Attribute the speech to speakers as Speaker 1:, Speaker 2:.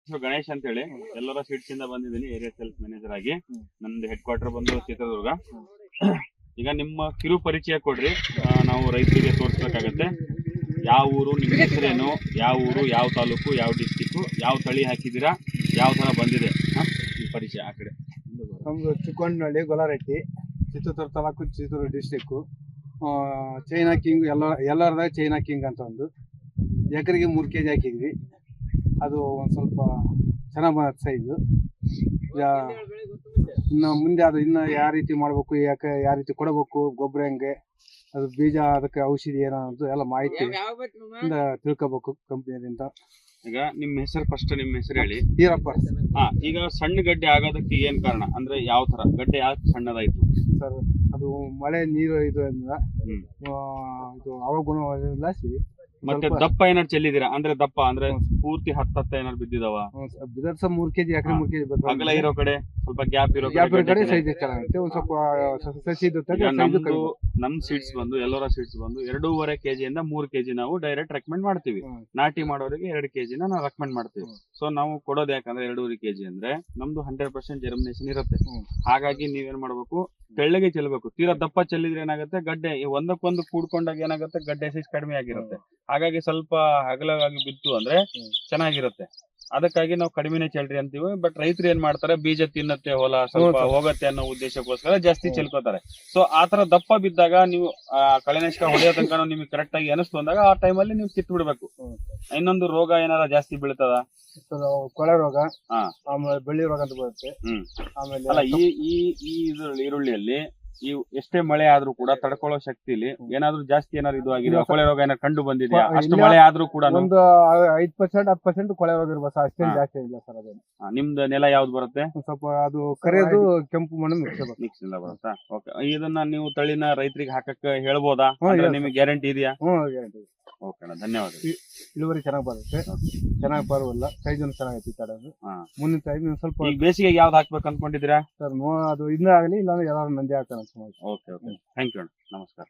Speaker 1: ಹೆಸರು ಗಣೇಶ್ ಅಂತ ಹೇಳಿ ಎಲ್ಲರ ಸೀಟ್ಸ್ ಇಂದ ಬಂದಿದ್ದೀನಿ ಏರಿಯಾ ಸೇಲ್ಸ್ ಮ್ಯಾನೇಜರ್ ಆಗಿ. ನಂದು ಹೆಡ್ ಕ್ವಾರ್ಟರ್ ಬಂದು ಚಿತ್ರದುರ್ಗ. ಈಗ ನಿಮ್ಮ ಕಿರು ಪರಿಚಯ ಕೊಡ್ರಿ, ನಾವು ರೈತರಿಗೆ ತೋರಿಸ್ಬೇಕಾಗತ್ತೆ. ಯಾವ ಊರು, ನಿಮ್ಮ ಹೆಸರೇನು, ಯಾವ ಊರು, ಯಾವ ತಾಲೂಕು, ಯಾವ ಡಿಸ್ಟಿಕ್, ಯಾವ ತಳಿ ಹಾಕಿದ್ದೀರಾ, ಯಾವ ತರ ಬಂದಿದೆ ಈ ಪರಿಚಯ. ಆ ಕಡೆ
Speaker 2: ನಮ್ದು Chikkonahalli Golaratti, Chitradurga taluk, Chitradurga district. China king ಎಲ್ಲರದಾಗ ಚೈನಾ ಕಿಂಗ್ ಅಂತ ಒಂದು ಎಕರೆಗೆ 3 kg ಹಾಕಿದ್ವಿ. ಅದು ಒಂದು ಸ್ವಲ್ಪ ಚೆನ್ನಾಗಿ ಬಂದ ಸೈಜು. ಇನ್ನು ಮುಂದೆ ಅದು ಇನ್ನು ಯಾವ ರೀತಿ ಮಾಡಬೇಕು, ಯಾವ ರೀತಿ ಕೊಡಬೇಕು, ಗೊಬ್ಬರ ಹೆಂಗೆ, ಅದು ಬೀಜ, ಅದಕ್ಕೆ ಔಷಧಿ ಏನೋ ಎಲ್ಲ ಮಾಹಿತಿ ತಿಳ್ಕೊಬೇಕು ಕಂಪ್ನಿಯಿಂದ.
Speaker 1: ಈಗ ನಿಮ್ಮ ಹೆಸರು ಫಸ್ಟ್, ನಿಮ್ಮ ಹೆಸರು ಹೇಳಿ.
Speaker 2: ಈರಪ್ಪ.
Speaker 1: ಈಗ ಸಣ್ಣ ಗಡ್ಡೆ ಆಗೋದಕ್ಕೆ ಏನ್ ಕಾರಣ ಅಂದ್ರೆ ಯಾವ ತರ ಗಡ್ಡೆ ಯಾಕೆ ಸಣ್ಣದಾಯ್ತು
Speaker 2: ಸರ್? ಅದು ಮಳೆ ನೀರು ಇದರಿಂದ ಇದು ಹವಾಗುಣವಾಗಿ
Speaker 1: ಮತ್ತೆ ದಪ್ಪ ಏನಾರು ಚೆಲ್ಲಿದಿರಾ? ಅಂದ್ರೆ ದಪ್ಪ ಅಂದ್ರೆ ಪೂರ್ತಿ ಹತ್ತ ಏನಾರು ಬಿದ್ದಿದಾವ?
Speaker 2: ಬಿದರ್ಸ 3 kg ಎಕರೆ 3 kg
Speaker 1: ಅಗಲ ಇರೋ ಕಡೆ, ಸ್ವಲ್ಪ ಗ್ಯಾಪ್ ಇರೋ
Speaker 2: ಕಡೆ ಸೈಜ್ ಚೆನ್ನಾಗುತ್ತೆ. ಒಂದ್ ಸ್ವಲ್ಪ ಸಸಿ
Speaker 1: ನಮ್ ಸೀಡ್ಸ್ ಬಂದು ಎಲ್ಲರ ಸೀಡ್ಸ್ ಬಂದು 2.5 kg ಇಂದ 3 kg ನಾವು ಡೈರೆಕ್ಟ್ ರೆಕಮೆಂಡ್ ಮಾಡ್ತೀವಿ. ನಾಟಿ ಮಾಡೋರಿಗೆ 2 kg ನಾವು ರೆಕಮೆಂಡ್ ಮಾಡ್ತೀವಿ. ಸೊ ನಾವು ಕೊಡೋದು ಯಾಕಂದ್ರೆ 2.5 kg ಅಂದ್ರೆ ನಮ್ದು 100% ಜರ್ಮಿನೇಷನ್ ಇರುತ್ತೆ. ಹಾಗಾಗಿ ನೀವೇನ್ ಮಾಡ್ಬೇಕು, ತೆಳ್ಳಗೆ ಚೆಲ್ಲಬೇಕು. ತೀರಾ ದಪ್ಪ ಚೆಲ್ಲಿದ್ರೆ ಏನಾಗುತ್ತೆ, ಗಡ್ಡೆ ಒಂದಕ್ಕೊಂದು ಕೂಡ್ಕೊಂಡಾಗ ಏನಾಗುತ್ತೆ, ಗಡ್ಡೆ ಸೈಜ್ ಕಡಿಮೆ ಆಗಿರುತ್ತೆ. ಹಾಗಾಗಿ ಸ್ವಲ್ಪ ಅಗಲವಾಗಿ ಬಿತ್ತು ಅಂದ್ರೆ ಚೆನ್ನಾಗಿರುತ್ತೆ. ಅದಕ್ಕಾಗಿ ನಾವು ಕಡಿಮೆನೆ ಚೆಲ್ರಿ ಅಂತೀವಿ. ಬಟ್ ರೈತರು ಏನ್ ಮಾಡ್ತಾರೆ, ಬೀಜ ತಿನ್ನತ್ತೆ, ಹೊಲ ಸ್ವಲ್ಪ ಹೋಗತ್ತೆ ಅನ್ನೋ ಉದ್ದೇಶಕ್ಕೋಸ್ಕರ ಜಾಸ್ತಿ ಚೆಲ್ಕೋತಾರೆ. ಸೊ ಆತರ ದಪ್ಪ ಬಿದ್ದಾಗ ನೀವು ಕಳೆನಾಶಕ ಹೊಡೆಯೋ ತನಕ ನಿಮ್ಗೆ ಕರೆಕ್ಟ್ ಆಗಿ ಅನಿಸ್ತು ಅಂದಾಗ ಆ ಟೈಮಲ್ಲಿ ನೀವು ಕಿತ್ತು ಬಿಡ್ಬೇಕು. ಇನ್ನೊಂದು ರೋಗ ಏನಾರ ಜಾಸ್ತಿ ಬೀಳ್ತದ,
Speaker 2: ಕೊಳೆ ರೋಗ, ಆಮೇಲೆ ಬೆಳ್ಳಿ ರೋಗ ಅಂತ ಬರುತ್ತೆ. ಆಮೇಲೆ
Speaker 1: ಅಲ್ಲ, ಈ ಈರುಳ್ಳಿಯಲ್ಲಿ ಎಷ್ಟೇ ಮಳೆ ಆದ್ರೂ ಕೂಡ ತಡ್ಕೊಳ್ಳೋ ಶಕ್ತಿಲಿ ಏನಾದ್ರು ಜಾಸ್ತಿ ಏನಾದ್ರು ಇದು ಆಗಿದೆ, ಕೊಳೆ ರೋಗ ಏನಾದ್ರು ಕಂಡು ಬಂದಿದೆಯಾ? ಅಷ್ಟು ಮಳೆ ಆದ್ರೂ ಕೂಡ
Speaker 2: ಒಂದು 5% 10% ಕೊಳೆ ರೋಗ ಇರ್ಬೋದು, ಅಷ್ಟೇನು ಜಾಸ್ತಿ ಇಲ್ಲ ಸರ್. ಅದೇನು
Speaker 1: ನಿಮ್ದು ನೆಲ ಯಾವ್ದು ಬರುತ್ತೆ?
Speaker 2: ಸ್ವಲ್ಪ ಅದು ಕರೆದು ಕೆಂಪು ಮಣ್ಣು
Speaker 1: ಮಿಕ್ಸ್ ಎಲ್ಲ ಬರುತ್ತಾ? ಓಕೆ. ಇದನ್ನ ನೀವು ತಳಿನ ರೈತರಿಗೆ ಹಾಕಕ್ಕೆ ಹೇಳ್ಬೋದಾ? ನಿಮಗೆ ಗ್ಯಾರಂಟಿ ಇದೆಯಾ?
Speaker 2: ಗ್ಯಾರಂಟಿ.
Speaker 1: ಓಕೆ ಅಣ್ಣ, ಧನ್ಯವಾದ.
Speaker 2: ಇಳುವರಿ ಚೆನ್ನಾಗಿ ಬರುತ್ತೆ, ಚೆನ್ನಾಗಿ ಬರುವಲ್ಲ, ಸೈಜ್ ಚೆನ್ನಾಗೈತಿ ತಡದು. ಮುಂದಿನ ಟೈಮ್ ಸ್ವಲ್ಪ
Speaker 1: ಬೇಸಿಗೆ ಯಾವ್ದು ಹಾಕ್ಬೇಕು ಅನ್ಕೊಂಡಿದ್ದೀರಾ
Speaker 2: ಸರ್? ಅದು ಇನ್ನೂ ಆಗಲಿ, ಇಲ್ಲಾಂದ್ರೆ ಯಾರು ನಂದಿ ಹಾಕೋಣ.
Speaker 1: ಓಕೆ ಓಕೆ, ಥ್ಯಾಂಕ್ ಯು ಅಣ್ಣ, ನಮಸ್ಕಾರ.